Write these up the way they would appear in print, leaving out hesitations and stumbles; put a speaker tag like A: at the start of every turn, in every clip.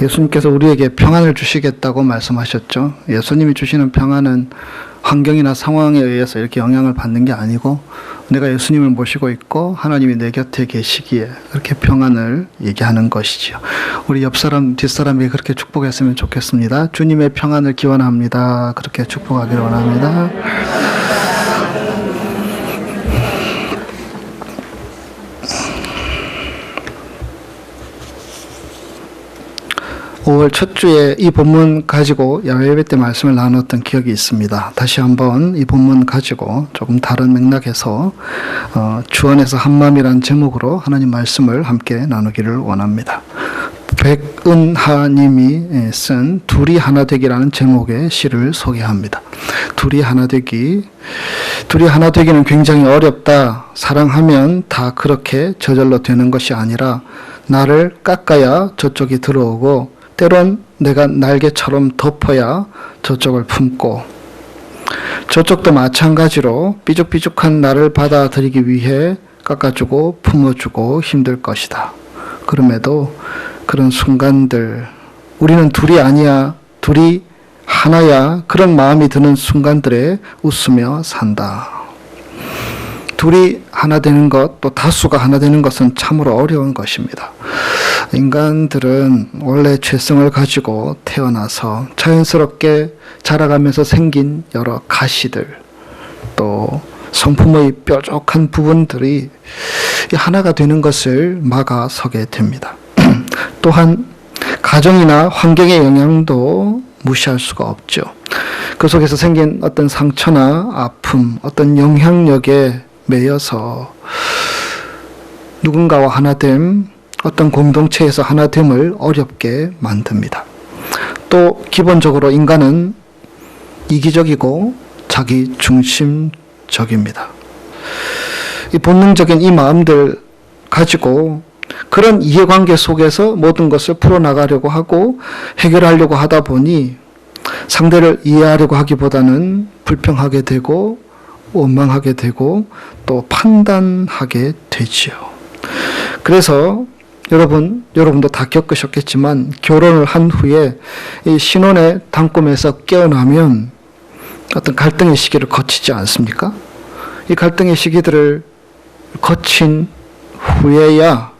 A: 예수님께서 우리에게 평안을 주시겠다고 말씀하셨죠. 예수님이 주시는 평안은 환경이나 상황에 의해서 이렇게 영향을 받는 게 아니고 내가 예수님을 모시고 있고 하나님이 내 곁에 계시기에 그렇게 평안을 얘기하는 것이지요. 우리 옆 사람, 뒷 사람에게 그렇게 축복했으면 좋겠습니다. 주님의 평안을 기원합니다. 그렇게 축복하기를 원합니다. 5월 첫 주에 이 본문 가지고 야외예배 때 말씀을 나눴던 기억이 있습니다. 다시 한번 이 본문 가지고 조금 다른 맥락에서 주안에서 한마음이라는 제목으로 하나님 말씀을 함께 나누기를 원합니다. 백은하님이 쓴 둘이 하나 되기라는 제목의 시를 소개합니다. 둘이 하나 되기는 굉장히 어렵다. 사랑하면 다 그렇게 저절로 되는 것이 아니라 나를 깎아야 저쪽이 들어오고 때론 내가 날개처럼 덮어야 저쪽을 품고 저쪽도 마찬가지로 삐죽삐죽한 나를 받아들이기 위해 깎아주고 품어주고 힘들 것이다. 그럼에도 그런 순간들 우리는 둘이 아니야, 둘이 하나야 그런 마음이 드는 순간들에 웃으며 산다. 둘이 하나 되는 것, 또 다수가 하나 되는 것은 참으로 어려운 것입니다. 인간들은 원래 죄성을 가지고 태어나서 자연스럽게 자라가면서 생긴 여러 가시들, 또 성품의 뾰족한 부분들이 하나가 되는 것을 막아서게 됩니다. 또한 가정이나 환경의 영향도 무시할 수가 없죠. 그 속에서 생긴 어떤 상처나 아픔, 어떤 영향력에 매여서 누군가와 하나됨, 어떤 공동체에서 하나됨을 어렵게 만듭니다. 또 기본적으로 인간은 이기적이고 자기 중심적입니다. 이 본능적인 이 마음들 가지고 그런 이해관계 속에서 모든 것을 풀어나가려고 하고 해결하려고 하다 보니 상대를 이해하려고 하기보다는 불평하게 되고 원망하게 되고 또 판단하게 되지요. 그래서 여러분도 다 겪으셨겠지만 결혼을 한 후에 이 신혼의 단꿈에서 깨어나면 어떤 갈등의 시기를 거치지 않습니까? 이 갈등의 시기들을 거친 후에야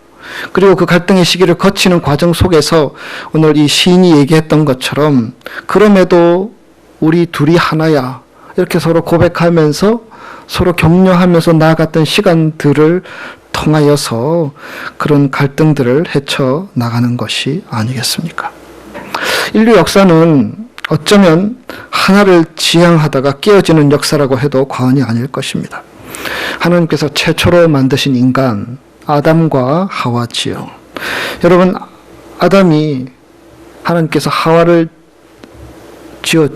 A: 그리고 그 갈등의 시기를 거치는 과정 속에서 오늘 이 시인이 얘기했던 것처럼 그럼에도 우리 둘이 하나야 이렇게 서로 고백하면서 서로 격려하면서 나아갔던 시간들을 통하여서 그런 갈등들을 헤쳐나가는 것이 아니겠습니까? 인류 역사는 어쩌면 하나를 지향하다가 깨어지는 역사라고 해도 과언이 아닐 것입니다. 하나님께서 최초로 만드신 인간 아담과 하와지요. 여러분, 아담이 하나님께서 하와를 지어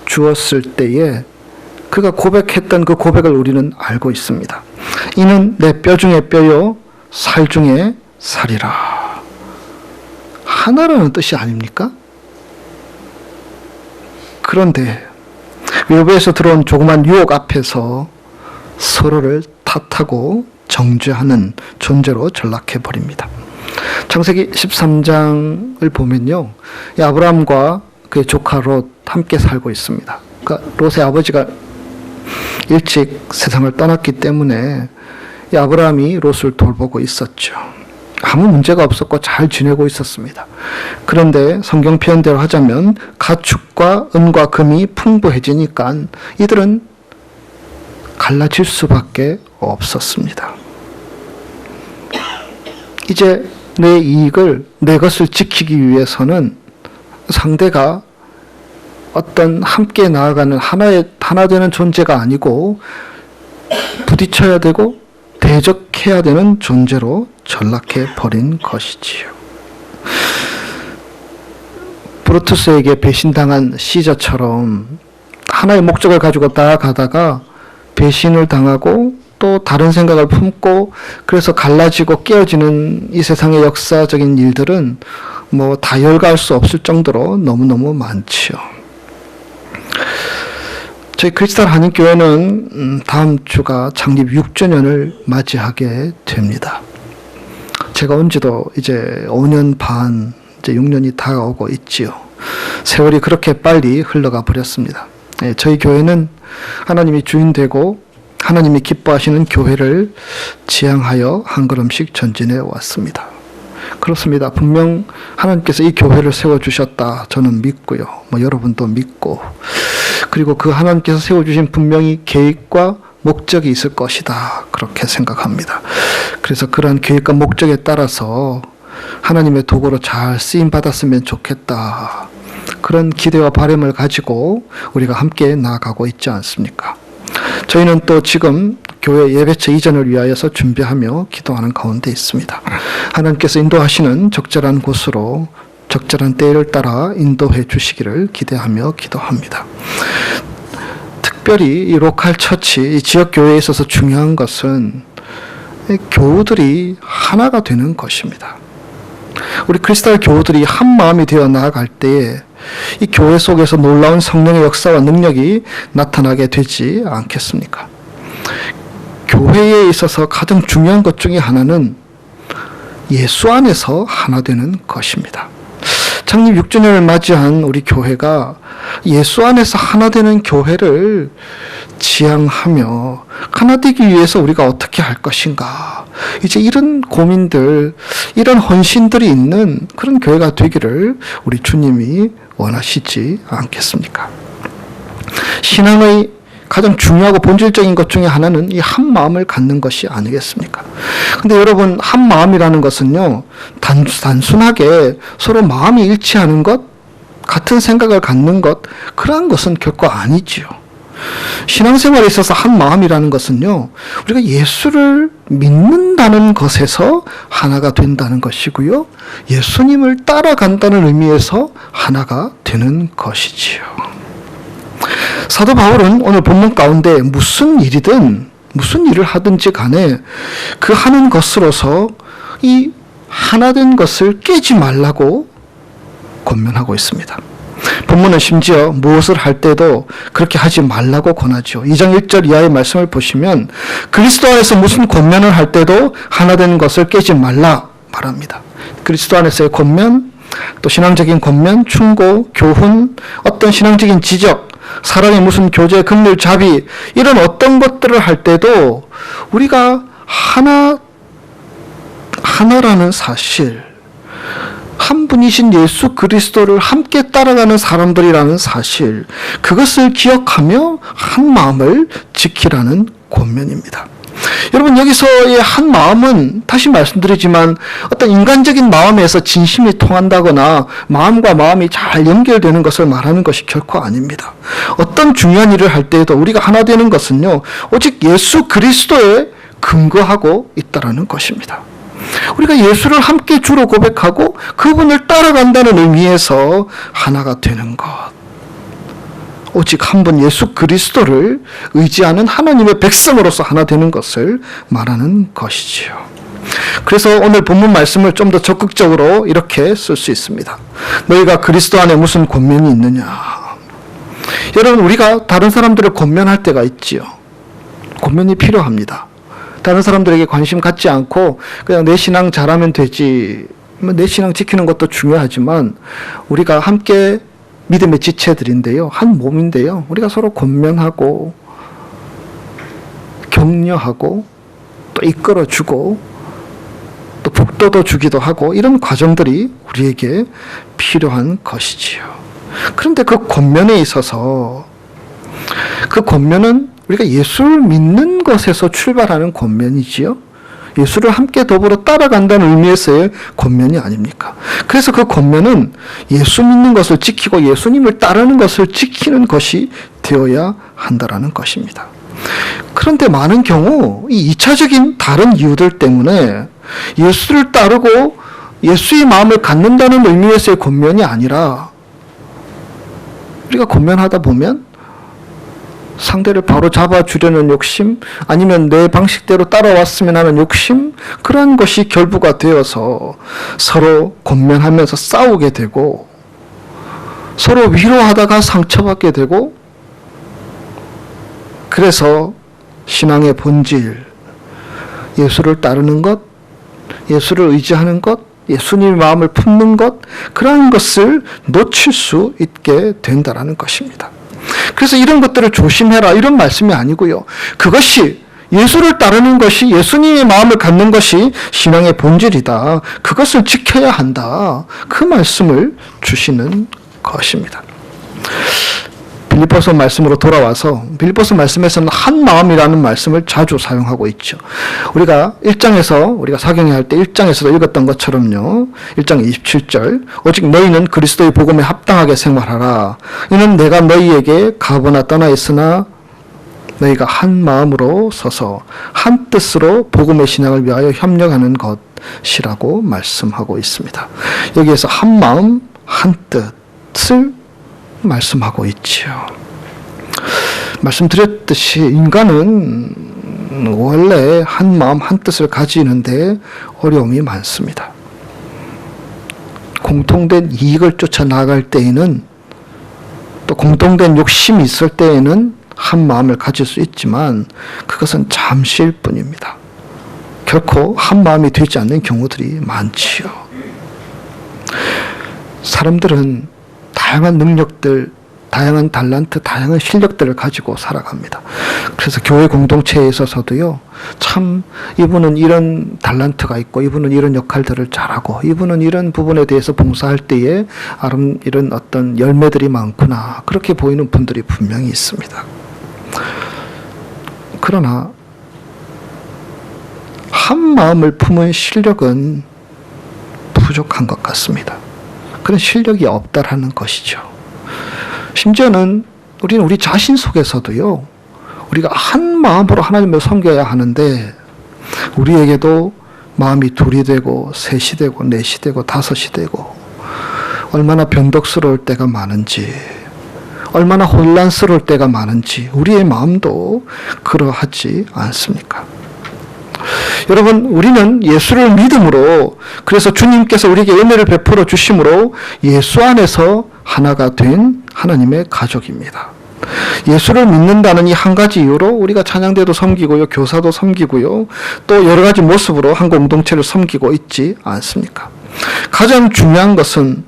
A: 주었을 때에 그가 고백했던 그 고백을 우리는 알고 있습니다. 이는 내 뼈 중에 뼈요 살 중에 살이라. 하나라는 뜻이 아닙니까? 그런데 외부에서 들어온 조그만 유혹 앞에서 서로를 탓하고 정죄하는 존재로 전락해버립니다. 창세기 13장을 보면요, 아브라함과 그의 조카 롯 함께 살고 있습니다. 그러니까 롯의 아버지가 일찍 세상을 떠났기 때문에 이 아브라함이 롯을 돌보고 있었죠. 아무 문제가 없었고 잘 지내고 있었습니다. 그런데 성경 표현대로 하자면 가축과 은과 금이 풍부해지니까 이들은 갈라질 수밖에 없었습니다. 이제 내 이익을, 내 것을 지키기 위해서는 상대가 어떤 함께 나아가는 하나 되는 존재가 아니고 부딪혀야 되고 대적해야 되는 존재로 전락해 버린 것이지요. 브루투스에게 배신당한 시저처럼 하나의 목적을 가지고 나아가다가 배신을 당하고 또 다른 생각을 품고 그래서 갈라지고 깨어지는 이 세상의 역사적인 일들은 뭐 다 열거할 수 없을 정도로 너무너무 많지요. 저희 크리스탈 한인교회는 다음 주가 창립 6주년을 맞이하게 됩니다. 제가 온 지도 이제 5년 반 이제 6년이 다가오고 있지요. 세월이 그렇게 빨리 흘러가 버렸습니다. 저희 교회는 하나님이 주인 되고 하나님이 기뻐하시는 교회를 지향하여 한 걸음씩 전진해 왔습니다. 그렇습니다. 분명 하나님께서 이 교회를 세워주셨다. 저는 믿고요. 여러분도 믿고. 그리고 그 하나님께서 세워주신 분명히 계획과 목적이 있을 것이다. 그렇게 생각합니다. 그래서 그러한 계획과 목적에 따라서 하나님의 도구로 잘 쓰임받았으면 좋겠다. 그런 기대와 바람을 가지고 우리가 함께 나아가고 있지 않습니까? 저희는 또 지금 교회 예배처 이전을 위하여서 준비하며 기도하는 가운데 있습니다. 하나님께서 인도하시는 적절한 곳으로 적절한 때를 따라 인도해 주시기를 기대하며 기도합니다. 특별히 이 로컬 처치, 이 지역 교회에 있어서 중요한 것은 교우들이 하나가 되는 것입니다. 우리 크리스탈 교우들이 한 마음이 되어 나아갈 때에 이 교회 속에서 놀라운 성령의 역사와 능력이 나타나게 되지 않겠습니까? 교회에 있어서 가장 중요한 것 중에 하나는 예수 안에서 하나 되는 것입니다. 창립 6주년을 맞이한 우리 교회가 예수 안에서 하나 되는 교회를 지향하며 하나 되기 위해서 우리가 어떻게 할 것인가. 이제 이런 고민들, 이런 헌신들이 있는 그런 교회가 되기를 우리 주님이 원하시지 않겠습니까? 신앙의 가장 중요하고 본질적인 것 중에 하나는 이 한 마음을 갖는 것이 아니겠습니까? 근데 여러분, 한 마음이라는 것은요, 단순하게 서로 마음이 일치하는 것, 같은 생각을 갖는 것, 그러한 것은 결코 아니지요. 신앙생활에 있어서 한 마음이라는 것은요, 우리가 예수를 믿는다는 것에서 하나가 된다는 것이고요, 예수님을 따라간다는 의미에서 하나가 되는 것이지요. 사도 바울은 오늘 본문 가운데 무슨 일을 하든지 간에 그 하는 것으로서 이 하나된 것을 깨지 말라고 권면하고 있습니다. 본문은 심지어 무엇을 할 때도 그렇게 하지 말라고 권하죠. 2장 1절 이하의 말씀을 보시면 그리스도 안에서 무슨 권면을 할 때도 하나된 것을 깨지 말라 말합니다. 그리스도 안에서의 권면, 또 신앙적인 권면, 충고, 교훈, 어떤 신앙적인 지적, 사람의 무슨 교제, 긍휼, 자비, 이런 어떤 것들을 할 때도 우리가 하나라는 사실, 한 분이신 예수 그리스도를 함께 따라가는 사람들이라는 사실, 그것을 기억하며 한 마음을 지키라는 권면입니다. 여러분, 여기서의 한 마음은 다시 말씀드리지만 어떤 인간적인 마음에서 진심이 통한다거나 마음과 마음이 잘 연결되는 것을 말하는 것이 결코 아닙니다. 어떤 중요한 일을 할 때에도 우리가 하나 되는 것은요, 오직 예수 그리스도에 근거하고 있다는 것입니다. 우리가 예수를 함께 주로 고백하고 그분을 따라간다는 의미에서 하나가 되는 것. 오직 한 분 예수 그리스도를 의지하는 하나님의 백성으로서 하나 되는 것을 말하는 것이지요. 그래서 오늘 본문 말씀을 좀 더 적극적으로 이렇게 쓸 수 있습니다. 너희가 그리스도 안에 무슨 권면이 있느냐. 여러분, 우리가 다른 사람들을 권면할 때가 있지요. 권면이 필요합니다. 다른 사람들에게 관심 갖지 않고 그냥 내 신앙 잘하면 되지. 내 신앙 지키는 것도 중요하지만 우리가 함께 믿음의 지체들인데요, 한 몸인데요, 우리가 서로 권면하고 격려하고 또 이끌어주고 또 북돋워 주기도 하고 이런 과정들이 우리에게 필요한 것이지요. 그런데 그 권면에 있어서 그 권면은 우리가 예수를 믿는 것에서 출발하는 권면이지요. 예수를 함께 더불어 따라간다는 의미에서의 권면이 아닙니까? 그래서 그 권면은 예수 믿는 것을 지키고 예수님을 따르는 것을 지키는 것이 되어야 한다라는 것입니다. 그런데 많은 경우 이 2차적인 다른 이유들 때문에 예수를 따르고 예수의 마음을 갖는다는 의미에서의 권면이 아니라 우리가 권면하다 보면 상대를 바로 잡아주려는 욕심, 아니면 내 방식대로 따라왔으면 하는 욕심, 그런 것이 결부가 되어서 서로 권면하면서 싸우게 되고 서로 위로하다가 상처받게 되고, 그래서 신앙의 본질, 예수를 따르는 것, 예수를 의지하는 것, 예수님의 마음을 품는 것, 그러한 것을 놓칠 수 있게 된다라는 것입니다. 그래서 이런 것들을 조심해라 이런 말씀이 아니고요. 그것이 예수를 따르는 것이, 예수님의 마음을 갖는 것이 신앙의 본질이다. 그것을 지켜야 한다. 그 말씀을 주시는 것입니다. 빌립보서 말씀으로 돌아와서 빌립보서 말씀에서는 한 마음이라는 말씀을 자주 사용하고 있죠. 우리가 1장에서 우리가 사경에 할 때 1장에서도 읽었던 것처럼요. 1장 27절 오직 너희는 그리스도의 복음에 합당하게 생활하라. 이는 내가 너희에게 가보나 떠나 있으나 너희가 한 마음으로 서서 한 뜻으로 복음의 신앙을 위하여 협력하는 것이라고 말씀하고 있습니다. 여기에서 한 마음 한 뜻을 말씀하고 있지요. 말씀드렸듯이 인간은 원래 한 마음 한 뜻을 가지는데 어려움이 많습니다. 공통된 이익을 쫓아 나갈 때에는, 또 공통된 욕심이 있을 때에는 한 마음을 가질 수 있지만 그것은 잠시일 뿐입니다. 결코 한 마음이 되지 않는 경우들이 많지요. 사람들은 다양한 능력들, 다양한 달란트, 다양한 실력들을 가지고 살아갑니다. 그래서 교회 공동체에 있어서도요, 참 이분은 이런 달란트가 있고 이분은 이런 역할들을 잘하고 이분은 이런 부분에 대해서 봉사할 때에 이런 어떤 열매들이 많구나, 그렇게 보이는 분들이 분명히 있습니다. 그러나 한 마음을 품은 실력은 부족한 것 같습니다. 그런 실력이 없다라는 것이죠. 심지어는 우리는 우리 자신 속에서도요, 우리가 한 마음으로 하나님을 섬겨야 하는데 우리에게도 마음이 둘이 되고 셋이 되고 넷이 되고 다섯이 되고 얼마나 변덕스러울 때가 많은지, 얼마나 혼란스러울 때가 많은지 우리의 마음도 그러하지 않습니까? 여러분, 우리는 예수를 믿음으로, 그래서 주님께서 우리에게 은혜를 베풀어 주심으로 예수 안에서 하나가 된 하나님의 가족입니다. 예수를 믿는다는 이 한 가지 이유로 우리가 찬양대도 섬기고요, 교사도 섬기고요, 또 여러 가지 모습으로 한 공동체를 섬기고 있지 않습니까? 가장 중요한 것은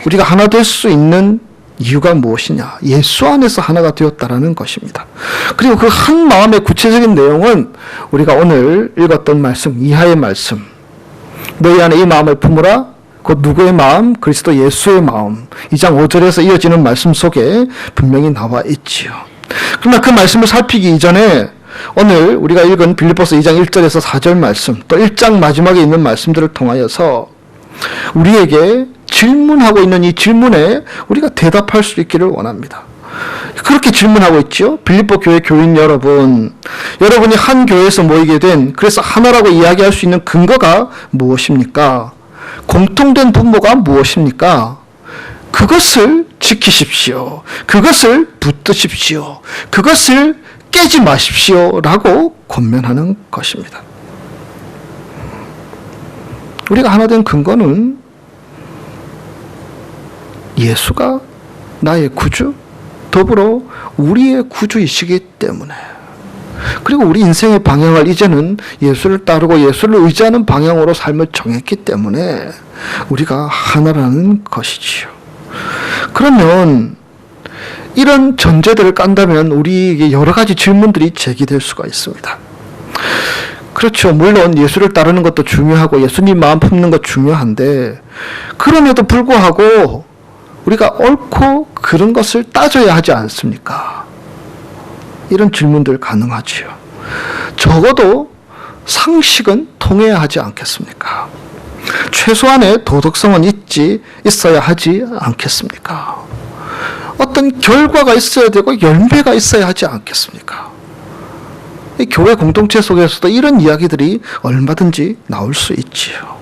A: 우리가 하나 될 수 있는 이유가 무엇이냐? 예수 안에서 하나가 되었다라는 것입니다. 그리고 그 한 마음의 구체적인 내용은 우리가 오늘 읽었던 말씀 이하의 말씀, 너희 안에 이 마음을 품으라. 곧 누구의 마음? 그리스도 예수의 마음. 2장 5절에서 이어지는 말씀 속에 분명히 나와 있지요. 그러나 그 말씀을 살피기 이전에 오늘 우리가 읽은 빌립보서 2장 1절에서 4절 말씀, 또 1장 마지막에 있는 말씀들을 통하여서 우리에게 질문하고 있는 이 질문에 우리가 대답할 수 있기를 원합니다. 그렇게 질문하고 있죠. 빌립보 교회 교인 여러분, 여러분이 한 교회에서 모이게 된, 그래서 하나라고 이야기할 수 있는 근거가 무엇입니까? 공통된 분모가 무엇입니까? 그것을 지키십시오. 그것을 붙드십시오. 그것을 깨지 마십시오. 라고 권면하는 것입니다. 우리가 하나 된 근거는 예수가 나의 구주, 더불어 우리의 구주이시기 때문에, 그리고 우리 인생의 방향을 이제는 예수를 따르고 예수를 의지하는 방향으로 삶을 정했기 때문에 우리가 하나라는 것이지요. 그러면 이런 전제들을 깐다면 우리에게 여러 가지 질문들이 제기될 수가 있습니다. 그렇죠. 물론 예수를 따르는 것도 중요하고 예수님 마음 품는 것 중요한데, 그럼에도 불구하고 우리가 옳고 그른 것을 따져야 하지 않습니까? 이런 질문들 가능하지요. 적어도 상식은 통해야 하지 않겠습니까? 최소한의 도덕성은 있어야 하지 않겠습니까? 어떤 결과가 있어야 되고 열매가 있어야 하지 않겠습니까? 이 교회 공동체 속에서도 이런 이야기들이 얼마든지 나올 수 있지요.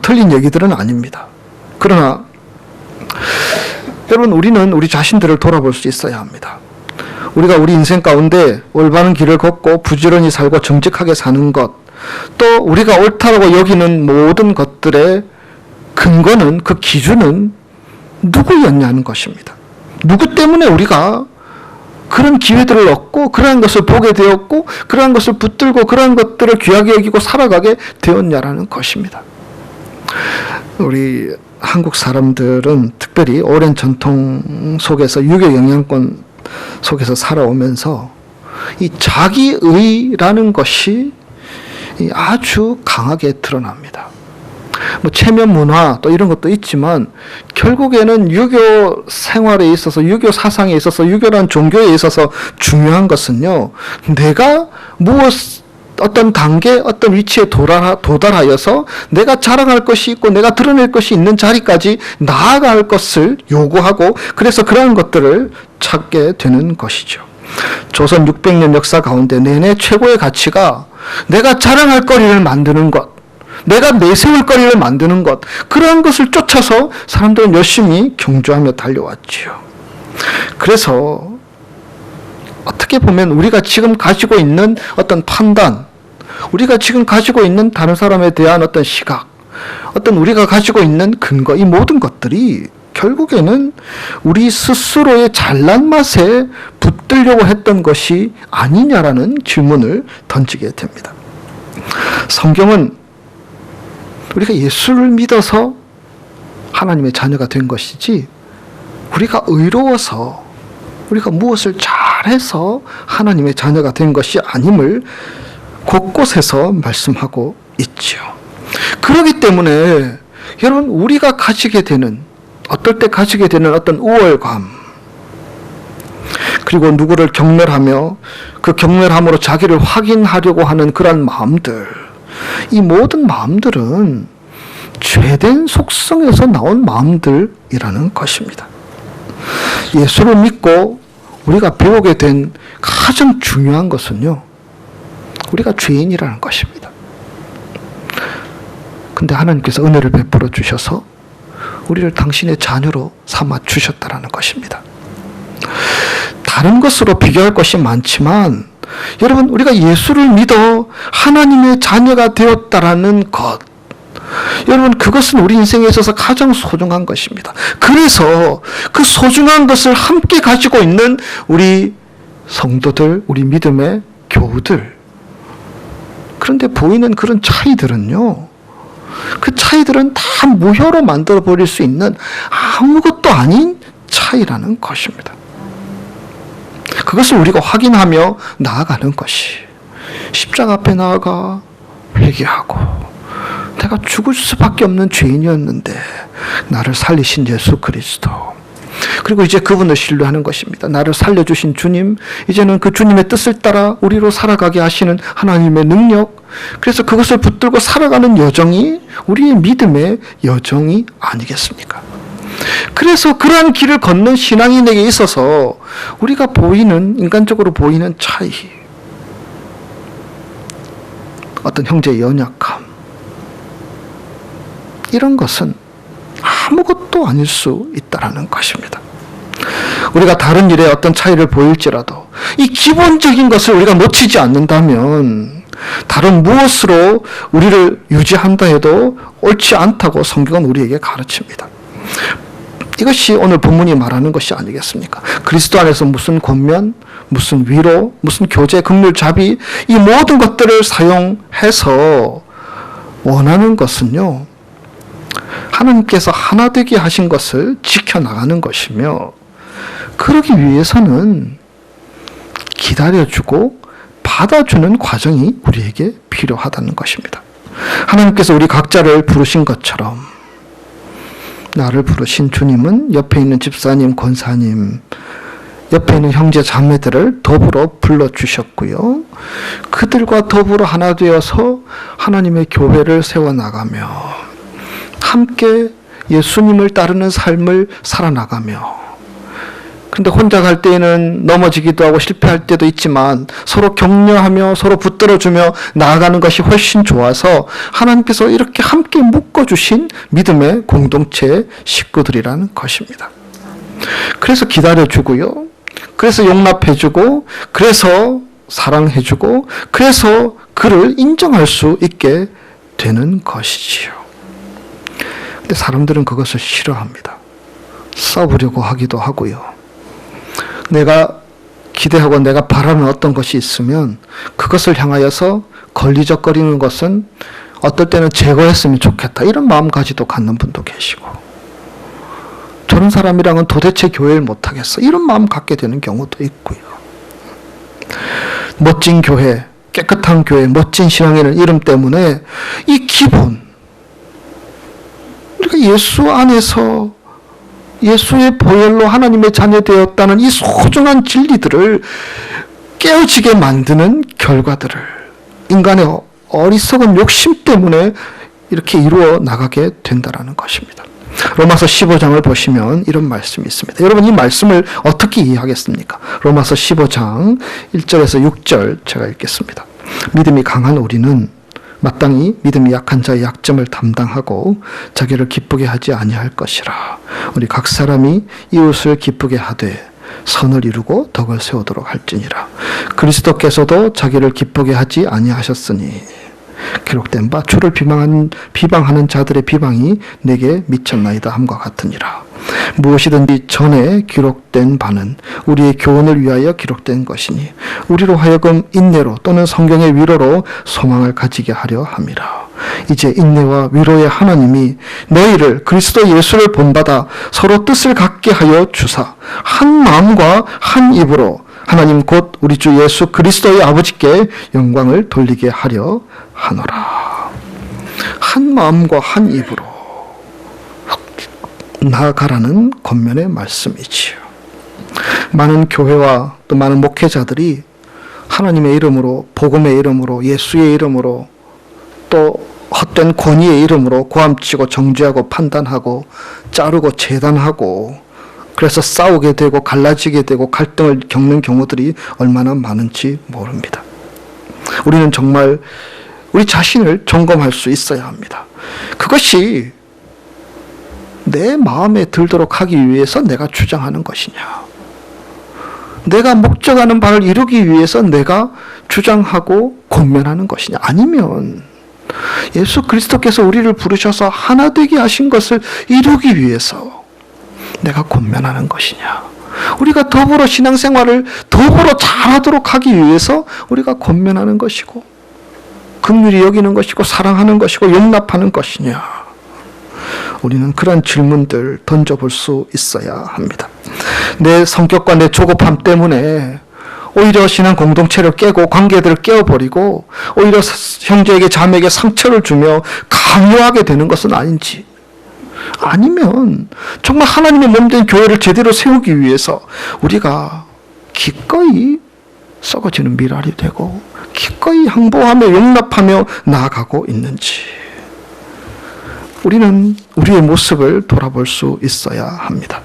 A: 틀린 얘기들은 아닙니다. 그러나 여러분, 우리는 우리 자신들을 돌아볼 수 있어야 합니다. 우리가 우리 인생 가운데 올바른 길을 걷고 부지런히 살고 정직하게 사는 것, 또 우리가 옳다고 여기는 모든 것들의 근거는, 그 기준은 누구였냐는 것입니다. 누구 때문에 우리가 그런 기회들을 얻고 그러한 것을 보게 되었고 그러한 것을 붙들고 그러한 것들을 귀하게 여기고 살아가게 되었냐라는 것입니다. 우리 한국 사람들은 특별히 오랜 전통 속에서 유교 영향권 속에서 살아오면서 이 자기의라는 것이 아주 강하게 드러납니다. 뭐 체면 문화 또 이런 것도 있지만 결국에는 유교 생활에 있어서 유교 사상에 있어서 유교란 종교에 있어서 중요한 것은요, 내가 어떤 단계, 어떤 위치에 도달하여서 내가 자랑할 것이 있고 내가 드러낼 것이 있는 자리까지 나아갈 것을 요구하고 그래서 그러한 것들을 찾게 되는 것이죠. 조선 600년 역사 가운데 내내 최고의 가치가 내가 자랑할 거리를 만드는 것, 내가 내세울 거리를 만드는 것, 그러한 것을 쫓아서 사람들은 열심히 경주하며 달려왔지요. 그래서 어떻게 보면 우리가 지금 가지고 있는 어떤 판단, 우리가 지금 가지고 있는 다른 사람에 대한 어떤 시각, 어떤 우리가 가지고 있는 근거, 이 모든 것들이 결국에는 우리 스스로의 잘난 맛에 붙들려고 했던 것이 아니냐라는 질문을 던지게 됩니다. 성경은 우리가 예수를 믿어서 하나님의 자녀가 된 것이지 우리가 의로워서 우리가 무엇을 잘해서 하나님의 자녀가 된 것이 아님을 곳곳에서 말씀하고 있지요. 그렇기 때문에 여러분, 우리가 가지게 되는, 어떨 때 가지게 되는 어떤 우월감, 그리고 누구를 경멸하며 그 경멸함으로 자기를 확인하려고 하는 그런 마음들, 이 모든 마음들은 죄된 속성에서 나온 마음들이라는 것입니다. 예수를 믿고 우리가 배우게 된 가장 중요한 것은요, 우리가 죄인이라는 것입니다. 근데 하나님께서 은혜를 베풀어 주셔서 우리를 당신의 자녀로 삼아 주셨다라는 것입니다. 다른 것으로 비교할 것이 많지만 여러분, 우리가 예수를 믿어 하나님의 자녀가 되었다라는 것, 여러분, 그것은 우리 인생에 있어서 가장 소중한 것입니다. 그래서 그 소중한 것을 함께 가지고 있는 우리 성도들, 우리 믿음의 교우들, 그런데 보이는 그런 차이들은요, 그 차이들은 다 무효로 만들어 버릴 수 있는 아무것도 아닌 차이라는 것입니다. 그것을 우리가 확인하며 나아가는 것이, 십자가 앞에 나아가 회개하고 내가 죽을 수밖에 없는 죄인이었는데 나를 살리신 예수 그리스도, 그리고 이제 그분을 신뢰하는 것입니다. 나를 살려주신 주님, 이제는 그 주님의 뜻을 따라 우리로 살아가게 하시는 하나님의 능력, 그래서 그것을 붙들고 살아가는 여정이 우리의 믿음의 여정이 아니겠습니까? 그래서 그러한 길을 걷는 신앙인에게 있어서 우리가 보이는, 인간적으로 보이는 차이, 어떤 형제의 연약함, 이런 것은 아무것도 아닐 수 있다는 것입니다. 우리가 다른 일에 어떤 차이를 보일지라도 이 기본적인 것을 우리가 놓치지 않는다면 다른 무엇으로 우리를 유지한다 해도 옳지 않다고 성경은 우리에게 가르칩니다. 이것이 오늘 본문이 말하는 것이 아니겠습니까? 그리스도 안에서 무슨 권면, 무슨 위로, 무슨 교제, 긍휼, 자비, 이 모든 것들을 사용해서 원하는 것은요, 하나님께서 하나 되게 하신 것을 지켜나가는 것이며, 그러기 위해서는 기다려주고 받아주는 과정이 우리에게 필요하다는 것입니다. 하나님께서 우리 각자를 부르신 것처럼 나를 부르신 주님은 옆에 있는 집사님, 권사님, 옆에 있는 형제 자매들을 더불어 불러주셨고요. 그들과 더불어 하나 되어서 하나님의 교회를 세워나가며 함께 예수님을 따르는 삶을 살아나가며, 근데 혼자 갈 때에는 넘어지기도 하고 실패할 때도 있지만 서로 격려하며 서로 붙들어주며 나아가는 것이 훨씬 좋아서 하나님께서 이렇게 함께 묶어주신 믿음의 공동체 식구들이라는 것입니다. 그래서 기다려주고요, 그래서 용납해주고, 그래서 사랑해주고, 그래서 그를 인정할 수 있게 되는 것이지요. 근데 사람들은 그것을 싫어합니다. 싸우려고 하기도 하고요. 내가 기대하고 내가 바라는 어떤 것이 있으면 그것을 향하여서 걸리적거리는 것은 어떨 때는 제거했으면 좋겠다 이런 마음까지도 갖는 분도 계시고, 저런 사람이랑은 도대체 교회를 못하겠어 이런 마음 갖게 되는 경우도 있고요. 멋진 교회, 깨끗한 교회, 멋진 신앙이라는 이름 때문에 이 기본, 우리가 예수 안에서 예수의 보혈로 하나님의 자녀되었다는 이 소중한 진리들을 깨어지게 만드는 결과들을 인간의 어리석은 욕심 때문에 이렇게 이루어 나가게 된다는 것입니다. 로마서 15장을 보시면 이런 말씀이 있습니다. 여러분, 이 말씀을 어떻게 이해하겠습니까? 로마서 15장 1절에서 6절 제가 읽겠습니다. 믿음이 강한 우리는 마땅히 믿음이 약한 자의 약점을 담당하고 자기를 기쁘게 하지 아니할 것이라. 우리 각 사람이 이웃을 기쁘게 하되 선을 이루고 덕을 세우도록 할지니라. 그리스도께서도 자기를 기쁘게 하지 아니하셨으니 기록된 바 주를 비방하는 자들의 비방이 내게 미쳤나이다 함과 같으니라. 무엇이든지 전에 기록된 바는 우리의 교훈을 위하여 기록된 것이니 우리로 하여금 인내로 또는 성경의 위로로 소망을 가지게 하려 함이라. 이제 인내와 위로의 하나님이 너희를 그리스도 예수를 본받아 서로 뜻을 갖게 하여 주사 한 마음과 한 입으로 하나님 곧 우리 주 예수 그리스도의 아버지께 영광을 돌리게 하려 하노라. 한 마음과 한 입으로 나아가라는 권면의 말씀이지요. 많은 교회와 또 많은 목회자들이 하나님의 이름으로, 복음의 이름으로, 예수의 이름으로, 또 헛된 권위의 이름으로 고함치고 정죄하고 판단하고 자르고 재단하고, 그래서 싸우게 되고 갈라지게 되고 갈등을 겪는 경우들이 얼마나 많은지 모릅니다. 우리는 정말 우리 자신을 점검할 수 있어야 합니다. 그것이 내 마음에 들도록 하기 위해서 내가 주장하는 것이냐, 내가 목적하는 바를 이루기 위해서 내가 주장하고 권면하는 것이냐, 아니면 예수 그리스도께서 우리를 부르셔서 하나 되게 하신 것을 이루기 위해서 내가 권면하는 것이냐, 우리가 더불어 신앙생활을 더불어 잘하도록 하기 위해서 우리가 권면하는 것이고 긍휼히 여기는 것이고 사랑하는 것이고 용납하는 것이냐, 우리는 그런 질문들 던져볼 수 있어야 합니다. 내 성격과 내 조급함 때문에 오히려 신앙 공동체를 깨고 관계들을 깨어버리고 오히려 형제에게 자매에게 상처를 주며 강요하게 되는 것은 아닌지, 아니면 정말 하나님의 몸된 교회를 제대로 세우기 위해서 우리가 기꺼이 썩어지는 미랄이 되고 기꺼이 항복하며 용납하며 나아가고 있는지, 우리는 우리의 모습을 돌아볼 수 있어야 합니다.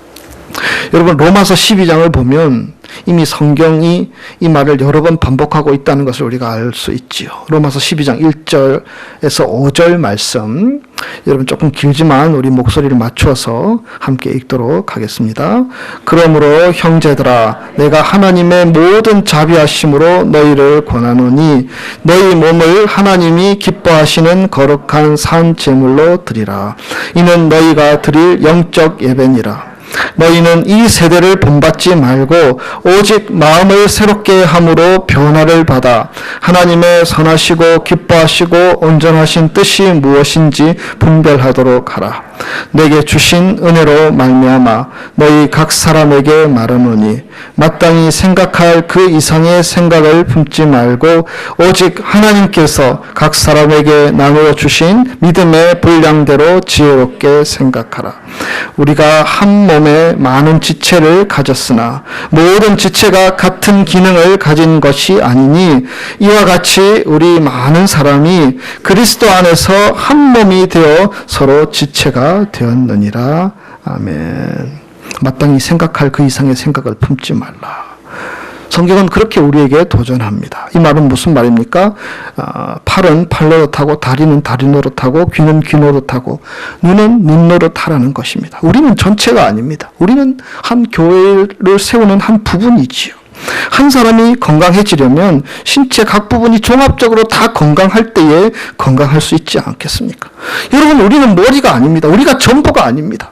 A: 여러분, 로마서 12장을 보면 이미 성경이 이 말을 여러 번 반복하고 있다는 것을 우리가 알 수 있지요. 로마서 12장 1절에서 5절 말씀, 여러분 조금 길지만 우리 목소리를 맞추어서 함께 읽도록 하겠습니다. 그러므로 형제들아, 내가 하나님의 모든 자비하심으로 너희를 권하노니 너희 몸을 하나님이 기뻐하시는 거룩한 산 제물로 드리라. 이는 너희가 드릴 영적 예배니라. 너희는 이 세대를 본받지 말고 오직 마음을 새롭게 함으로 변화를 받아 하나님의 선하시고 기뻐하시고 온전하신 뜻이 무엇인지 분별하도록 하라. 내게 주신 은혜로 말미암아 너희 각 사람에게 말하노니 마땅히 생각할 그 이상의 생각을 품지 말고 오직 하나님께서 각 사람에게 나누어 주신 믿음의 분량대로 지혜롭게 생각하라. 우리가 한 몸에 많은 지체를 가졌으나 모든 지체가 같은 기능을 가진 것이 아니니 이와 같이 우리 많은 사람이 그리스도 안에서 한 몸이 되어 서로 지체가 되었느니라. 아멘. 마땅히 생각할 그 이상의 생각을 품지 말라. 성경은 그렇게 우리에게 도전합니다. 이 말은 무슨 말입니까? 팔은 팔 노릇하고 다리는 다리 노릇하고 귀는 귀 노릇하고 눈은 눈 노릇하라는 것입니다. 우리는 전체가 아닙니다. 우리는 한 교회를 세우는 한 부분이지요. 한 사람이 건강해지려면 신체 각 부분이 종합적으로 다 건강할 때에 건강할 수 있지 않겠습니까? 여러분, 우리는 머리가 아닙니다. 우리가 전부가 아닙니다.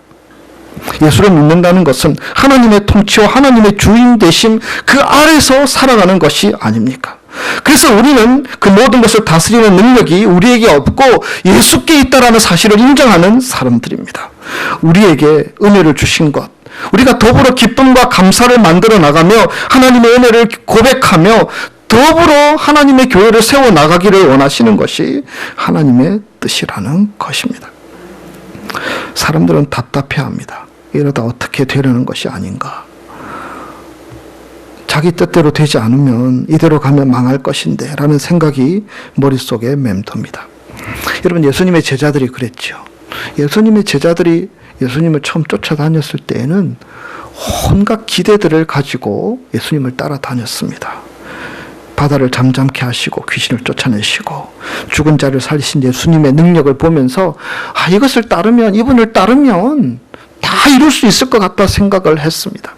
A: 예수를 믿는다는 것은 하나님의 통치와 하나님의 주인 되심 그 아래서 살아가는 것이 아닙니까? 그래서 우리는 그 모든 것을 다스리는 능력이 우리에게 없고 예수께 있다라는 사실을 인정하는 사람들입니다. 우리에게 은혜를 주신 것, 우리가 더불어 기쁨과 감사를 만들어 나가며 하나님의 은혜를 고백하며 더불어 하나님의 교회를 세워나가기를 원하시는 것이 하나님의 뜻이라는 것입니다. 사람들은 답답해합니다. 이러다 어떻게 되려는 것이 아닌가. 자기 뜻대로 되지 않으면 이대로 가면 망할 것인데 라는 생각이 머릿속에 맴돕니다. 여러분, 예수님의 제자들이 그랬죠. 예수님의 제자들이 예수님을 처음 쫓아다녔을 때에는 온갖 기대들을 가지고 예수님을 따라다녔습니다. 바다를 잠잠케 하시고 귀신을 쫓아내시고 죽은 자를 살리신 예수님의 능력을 보면서 이것을 따르면, 이분을 따르면 다 이룰 수 있을 것 같다 생각을 했습니다.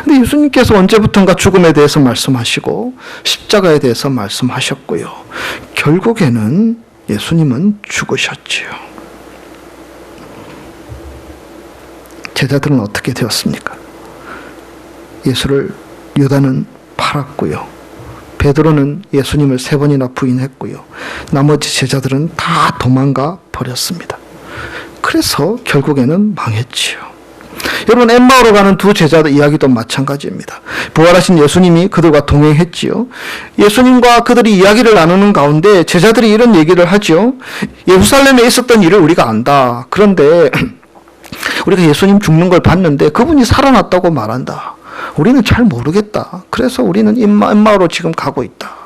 A: 근데 예수님께서 언제부턴가 죽음에 대해서 말씀하시고 십자가에 대해서 말씀하셨고요. 결국에는 예수님은 죽으셨지요. 제자들은 어떻게 되었습니까? 예수를 유다는 팔았고요. 베드로는 예수님을 3번이나 부인했고요. 나머지 제자들은 다 도망가 버렸습니다. 그래서 결국에는 망했지요. 여러분, 엠마오로 가는 두 제자들 이야기도 마찬가지입니다. 부활하신 예수님이 그들과 동행했지요. 예수님과 그들이 이야기를 나누는 가운데 제자들이 이런 얘기를 하죠. 예루살렘에 있었던 일을 우리가 안다. 그런데 우리가 예수님 죽는 걸 봤는데 그분이 살아났다고 말한다. 우리는 잘 모르겠다. 그래서 우리는 엠마오로 지금 가고 있다.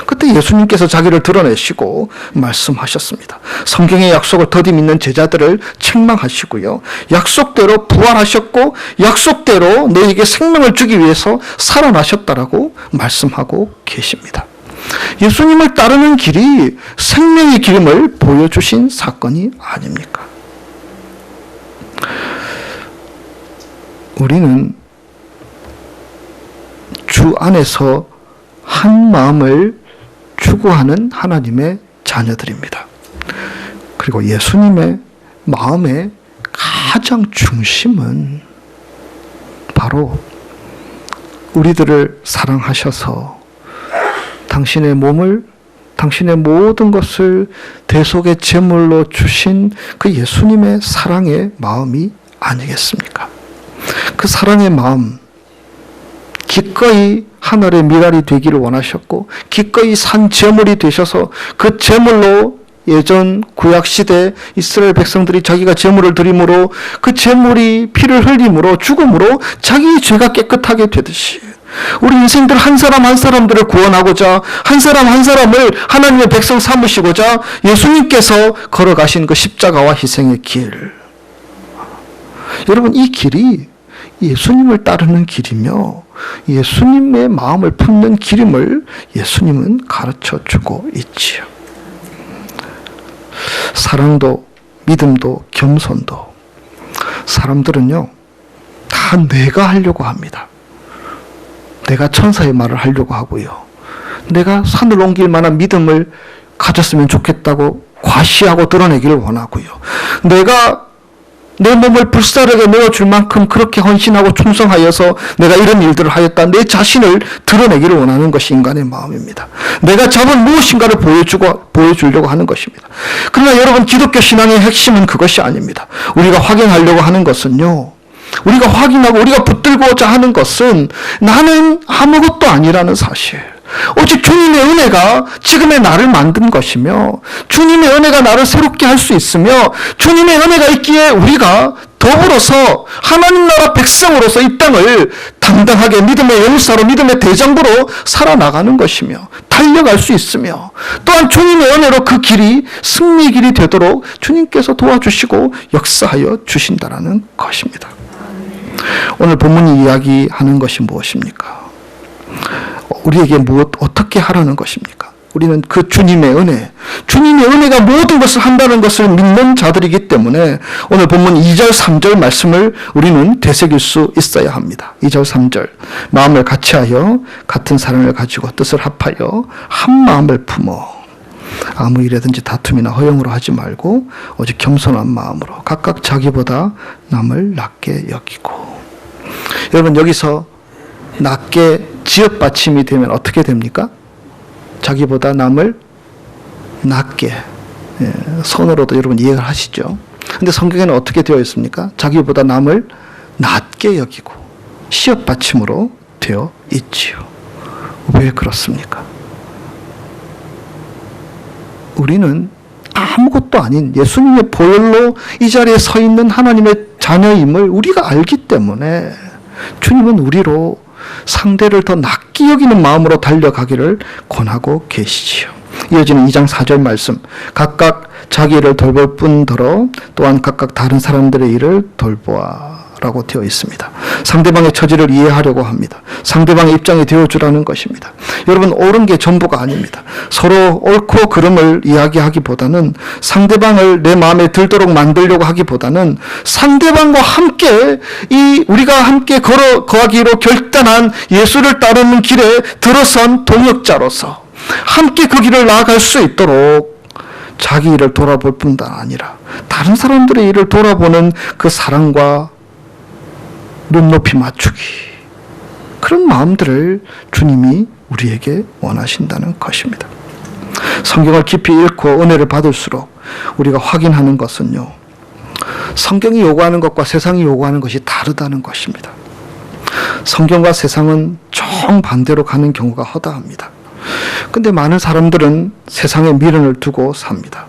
A: 그때 예수님께서 자기를 드러내시고 말씀하셨습니다. 성경의 약속을 더디 믿는 제자들을 책망하시고요. 약속대로 부활하셨고 약속대로 너에게 생명을 주기 위해서 살아나셨다라고 말씀하고 계십니다. 예수님을 따르는 길이 생명의 길임을 보여주신 사건이 아닙니까? 우리는 주 안에서 한 마음을 추구하는 하나님의 자녀들입니다. 그리고 예수님의 마음의 가장 중심은 바로 우리들을 사랑하셔서 당신의 몸을, 당신의 모든 것을 대속의 제물로 주신 그 예수님의 사랑의 마음이 아니겠습니까? 그 사랑의 마음, 기꺼이 하늘의 미랄이 되기를 원하셨고 기꺼이 산 제물이 되셔서 그 제물로 예전 구약시대 이스라엘 백성들이 자기가 제물을 드림으로 그 제물이 피를 흘림으로 죽음으로 자기의 죄가 깨끗하게 되듯이 우리 인생들 한 사람 한 사람들을 구원하고자 한 사람 한 사람을 하나님의 백성 삼으시고자 예수님께서 걸어가신 그 십자가와 희생의 길, 여러분, 이 길이 예수님을 따르는 길이며 예수님의 마음을 품는 길임을 예수님은 가르쳐주고 있지요. 사랑도 믿음도 겸손도 사람들은요 다 내가 하려고 합니다. 내가 천사의 말을 하려고 하고요. 내가 산을 옮길 만한 믿음을 가졌으면 좋겠다고 과시하고 드러내기를 원하고요. 내가 내 몸을 불사르게 내어줄 만큼 그렇게 헌신하고 충성하여서 내가 이런 일들을 하였다. 내 자신을 드러내기를 원하는 것이 인간의 마음입니다. 내가 잡은 무엇인가를 보여주려고 하는 것입니다. 그러나 여러분, 기독교 신앙의 핵심은 그것이 아닙니다. 우리가 확인하려고 하는 것은요, 우리가 확인하고 우리가 붙들고자 하는 것은 나는 아무것도 아니라는 사실, 오직 주님의 은혜가 지금의 나를 만든 것이며 주님의 은혜가 나를 새롭게 할 수 있으며 주님의 은혜가 있기에 우리가 더불어서 하나님 나라 백성으로서 이 땅을 당당하게 믿음의 용사로 믿음의 대장부로 살아나가는 것이며 달려갈 수 있으며 또한 주님의 은혜로 그 길이 승리의 길이 되도록 주님께서 도와주시고 역사하여 주신다라는 것입니다. 오늘 본문이 이야기하는 것이 무엇입니까? 우리에게 어떻게 하라는 것입니까? 우리는 그 주님의 은혜가 모든 것을 한다는 것을 믿는 자들이기 때문에 오늘 본문 2절, 3절 말씀을 우리는 되새길 수 있어야 합니다. 2절, 3절. 마음을 같이하여 같은 사랑을 가지고 뜻을 합하여 한 마음을 품어 아무 일에든지 다툼이나 허용으로 하지 말고 오직 겸손한 마음으로 각각 자기보다 남을 낮게 여기고. 여러분, 여기서 낮게 지읒받침이 되면 어떻게 됩니까? 자기보다 남을 낮게, 손으로도 여러분 이해를 하시죠? 근데 성경에는 어떻게 되어 있습니까? 자기보다 남을 낮게 여기고 시험 받침으로 되어 있지요. 왜 그렇습니까? 우리는 아무것도 아닌 예수님의 보혈로 이 자리에 서 있는 하나님의 자녀임을 우리가 알기 때문에 주님은 우리로 상대를 더 낫게 여기는 마음으로 달려가기를 권하고 계시지요. 이어지는 2장 4절 말씀, 각각 자기 일을 돌볼 뿐더러 또한 각각 다른 사람들의 일을 돌보아 라고 되어 있습니다. 상대방의 처지를 이해하려고 합니다. 상대방의 입장이 되어주라는 것입니다. 여러분, 옳은 게 전부가 아닙니다. 서로 옳고 그름을 이야기하기보다는, 상대방을 내 마음에 들도록 만들려고 하기보다는, 상대방과 함께 우리가 함께 거하기로 결단한 예수를 따르는 길에 들어선 동역자로서 함께 그 길을 나아갈 수 있도록 자기 일을 돌아볼 뿐만 아니라 다른 사람들의 일을 돌아보는 그 사랑과 눈높이 맞추기, 그런 마음들을 주님이 우리에게 원하신다는 것입니다. 성경을 깊이 읽고 은혜를 받을수록 우리가 확인하는 것은요, 성경이 요구하는 것과 세상이 요구하는 것이 다르다는 것입니다. 성경과 세상은 정반대로 가는 경우가 허다합니다. 근데 많은 사람들은 세상에 미련을 두고 삽니다.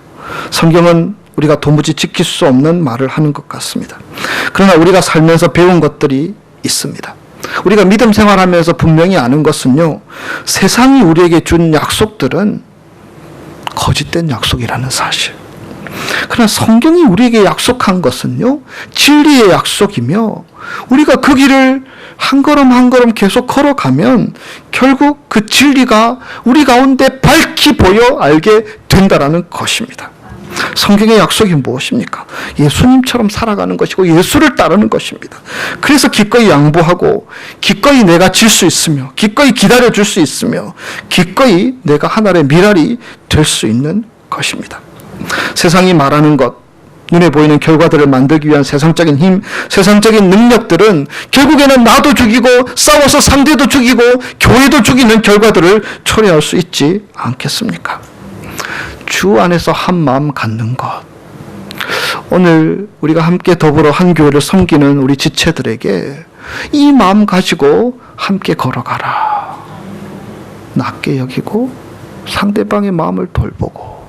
A: 성경은 우리가 도무지 지킬 수 없는 말을 하는 것 같습니다. 그러나 우리가 살면서 배운 것들이 있습니다. 우리가 믿음 생활하면서 분명히 아는 것은요, 세상이 우리에게 준 약속들은 거짓된 약속이라는 사실. 그러나 성경이 우리에게 약속한 것은요, 진리의 약속이며, 우리가 그 길을 한 걸음 한 걸음 계속 걸어가면 결국 그 진리가 우리 가운데 밝히 보여 알게 된다라는 것입니다. 성경의 약속이 무엇입니까? 예수님처럼 살아가는 것이고 예수를 따르는 것입니다. 그래서 기꺼이 양보하고, 기꺼이 내가 질 수 있으며, 기꺼이 기다려줄 수 있으며, 기꺼이 내가 하나의 미랄이 될 수 있는 것입니다. 세상이 말하는 것, 눈에 보이는 결과들을 만들기 위한 세상적인 힘, 세상적인 능력들은 결국에는 나도 죽이고 싸워서 상대도 죽이고 교회도 죽이는 결과들을 초래할 수 있지 않겠습니까? 주 안에서 한 마음 갖는 것. 오늘 우리가 함께 더불어 한 교회를 섬기는 우리 지체들에게 이 마음 가지고 함께 걸어가라. 낮게 여기고 상대방의 마음을 돌보고,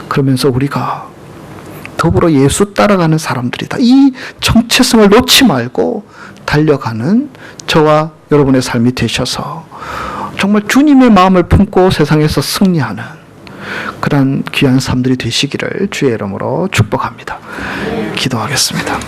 A: 그러면서 우리가 더불어 예수 따라가는 사람들이다. 이 정체성을 놓지 말고 달려가는 저와 여러분의 삶이 되셔서 정말 주님의 마음을 품고 세상에서 승리하는 그런 귀한 삶들이 되시기를 주의 이름으로 축복합니다. 기도하겠습니다.